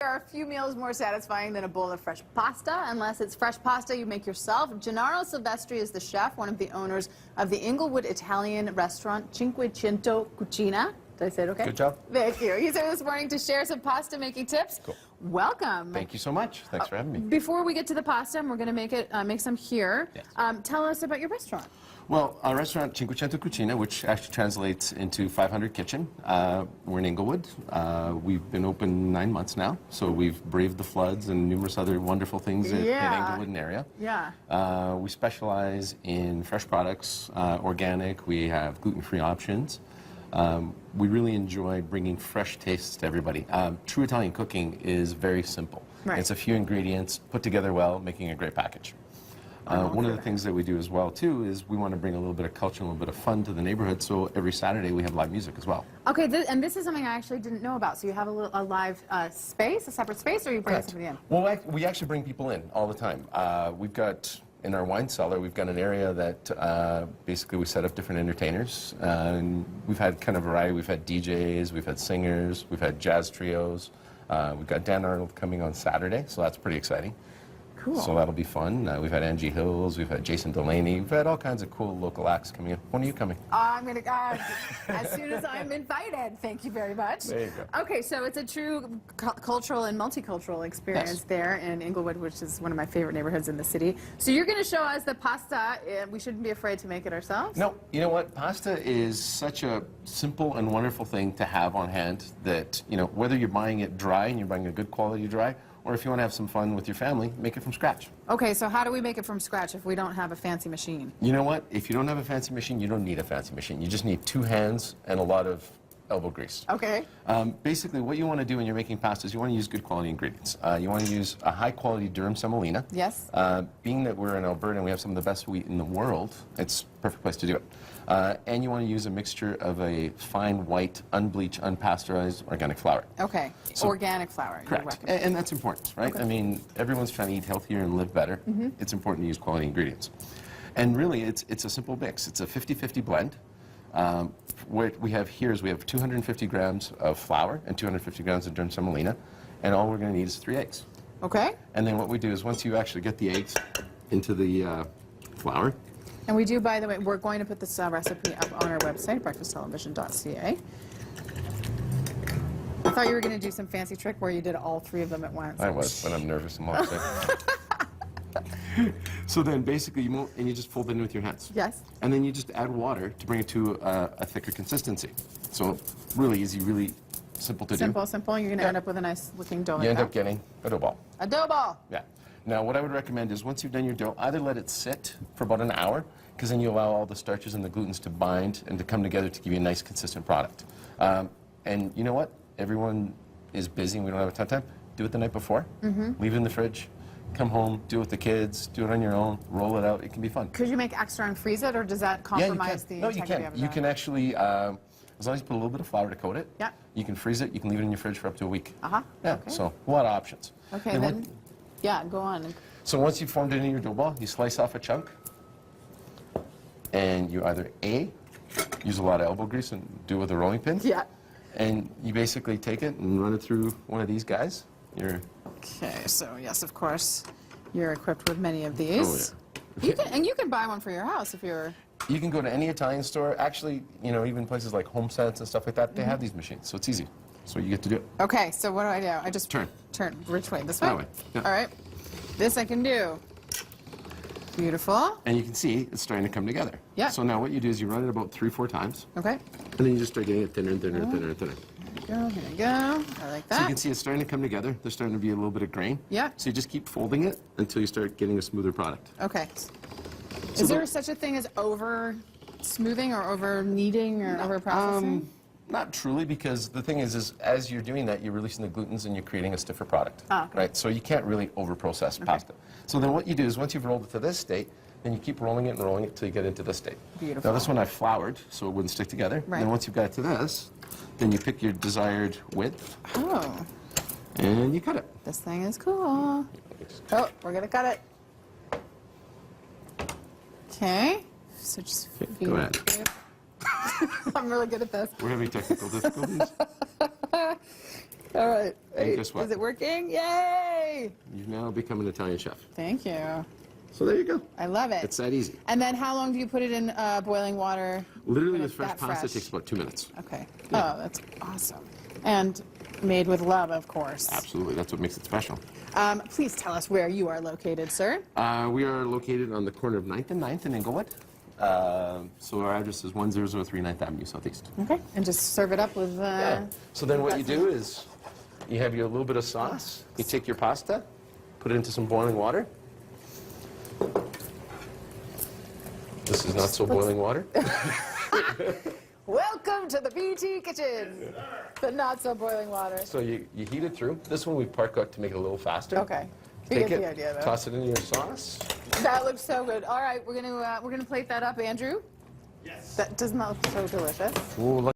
there are a few meals more satisfying than a bowl of fresh pasta, unless it's fresh pasta you make yourself. Gennaro Silvestri is the chef, one of the owners of the Inglewood Italian restaurant Cinquecento Cucina. Did I say it okay? Good job. Thank you. He's here this morning to share some pasta making tips. Cool. Welcome. Thank you so much. Thanks for having me. Before we get to the pasta, and we're going to make some here. Yes. Tell us about your restaurant. Well, our restaurant, Cinquecento Cucina, which actually translates into 500 Kitchen, we're in Inglewood. We've been open 9 months now, so we've braved the floods and numerous other wonderful things in Inglewood and area. Yeah. We specialize in fresh products, organic. We have gluten-free options. We really enjoy bringing fresh tastes to everybody. True Italian cooking is very simple. Right. It's a few ingredients put together well, making a great package. One of the things that we do as well, too, is we want to bring a little bit of culture and a little bit of fun to the neighborhood, so every Saturday we have live music as well. Okay, and this is something I actually didn't know about. So you have a live space, a separate space, or you bring somebody in? Well, we actually bring people in all the time. We've got, in our wine cellar, we've got an area that basically we set up different entertainers. And we've had kind of variety. We've had DJs, we've had singers, we've had jazz trios. We've got Dan Arnold coming on Saturday, so that's pretty exciting. Cool. So that'll be fun. We've had Angie Hills, we've had Jason Delaney, we've had all kinds of cool local acts coming in. When are you coming? I'm going to, as soon as I'm invited. Thank you very much. There you go. Okay, so it's a true cultural and multicultural experience there in Inglewood, which is one of my favorite neighborhoods in the city. So you're going to show us the pasta. We shouldn't be afraid to make it ourselves? No, you know what? Pasta is such a simple and wonderful thing to have on hand that, you know, whether you're buying it dry and you're buying a good quality dry, or if you want to have some fun with your family, make it from scratch. Okay, so how do we make it from scratch if we don't have a fancy machine? You know what? If you don't have a fancy machine, you don't need a fancy machine. You just need 2 hands and a lot of elbow grease. Okay. Basically, what you want to do when you're making pastas, you want to use good quality ingredients. You want to use a high quality durum semolina. Yes. Being that we're in Alberta and we have some of the best wheat in the world, it's a perfect place to do it. And you want to use a mixture of a fine white, unbleached, unpasteurized organic flour. Okay. So, organic flour. Correct. And that's important, right? Okay. I mean, everyone's trying to eat healthier and live better. It's important to use quality ingredients. And really, it's a simple mix. It's a 50-50 blend. What we have here is we have 250 grams of flour and 250 grams of durum semolina, and all we're going to need is 3 eggs. Okay. And then what we do is once you actually get the eggs into the flour. And we do, by the way, we're going to put this recipe up on our website, breakfasttelevision.ca. I thought you were going to do some fancy trick where you did all 3 of them at once. I was, but I'm nervous. I'm upset. So then basically you just fold it in with your hands. Yes. And then you just add water to bring it to a thicker consistency. So really easy, really simple to do. Simple. You're going to end up with a nice looking dough. You end up getting a dough ball. A dough ball. Yeah. Now what I would recommend is once you've done your dough, either let it sit for about an hour, because then you allow all the starches and the glutens to bind and to come together to give you a nice consistent product. And you know what? Everyone is busy and we don't have a ton of time. Do it the night before. Leave it in the fridge. Come home, do it with the kids, do it on your own, roll it out. It can be fun. Could you make extra and freeze it, or does that compromise the No, you integrity can. of it? You can actually, as long as you put a little bit of flour to coat it, Yeah. you can freeze it. You can leave it in your fridge for up to a week. Uh-huh. Yeah, Okay. so a lot of options. Okay, then, yeah, go on. So once you've formed it in your dough ball, you slice off a chunk, and you either A, use a lot of elbow grease and do it with a rolling pin. Yeah. And you basically take it and run it through one of these guys. Okay, so yes, of course, you're equipped with many of these. Oh, yeah. You can buy one for your house if you're... You can go to any Italian store. Actually, you know, even places like Homesteads and stuff like that, they have these machines, so it's easy. So you get to do it. Okay, so what do? I just Turn. Which way? This way? That way. Yeah. All right. This I can do. Beautiful. And you can see it's starting to come together. Yeah. So now what you do is you run it about 3-4 times. Okay. And then you just start getting it thinner and thinner and thinner and thinner. Here we go. I like that. So you can see it's starting to come together. There's starting to be a little bit of grain. Yeah. So you just keep folding it until you start getting a smoother product. Okay. So Is there such a thing as over smoothing or over kneading or over processing? Not truly, because the thing is as you're doing that, you're releasing the glutens and you're creating a stiffer product. Okay. Right? So you can't really over-process pasta. So then what you do is once you've rolled it to this state, then you keep rolling it and rolling it until you get into this state. Beautiful. Now this one I floured, so it wouldn't stick together. Right. Then once you've got it to this, then you pick your desired width. Oh. And you cut it. This thing is cool. Oh, we're going to cut it. Okay. So just Go ahead. I'm really good at this. We're having technical difficulties. All right. And guess what? Is it working? Yay! You've now become an Italian chef. Thank you. So there you go. I love it. It's that easy. And then how long do you put it in boiling water? Literally, when this it's fresh that pasta fresh? takes about 2 minutes. Okay. Yeah. Oh, that's awesome. And made with love, of course. Absolutely. That's what makes it special. Please tell us where you are located, sir. We are located on the corner of 9th and 9th in Inglewood. So our address is 1003 9th Avenue Southeast. Okay. And just serve it up with... Yeah. So then what you do is you have your little bit of sauce. You take your pasta, put it into some boiling water. This is not so boiling water. Welcome to the BT kitchen. The not so boiling water. So you heat it through. This one we park out to make it a little faster. Okay. You Take get it, the idea, though. toss it into your sauce. That looks so good. All right, we're gonna plate that up, Andrew. Yes. That does not look so delicious. Ooh, look.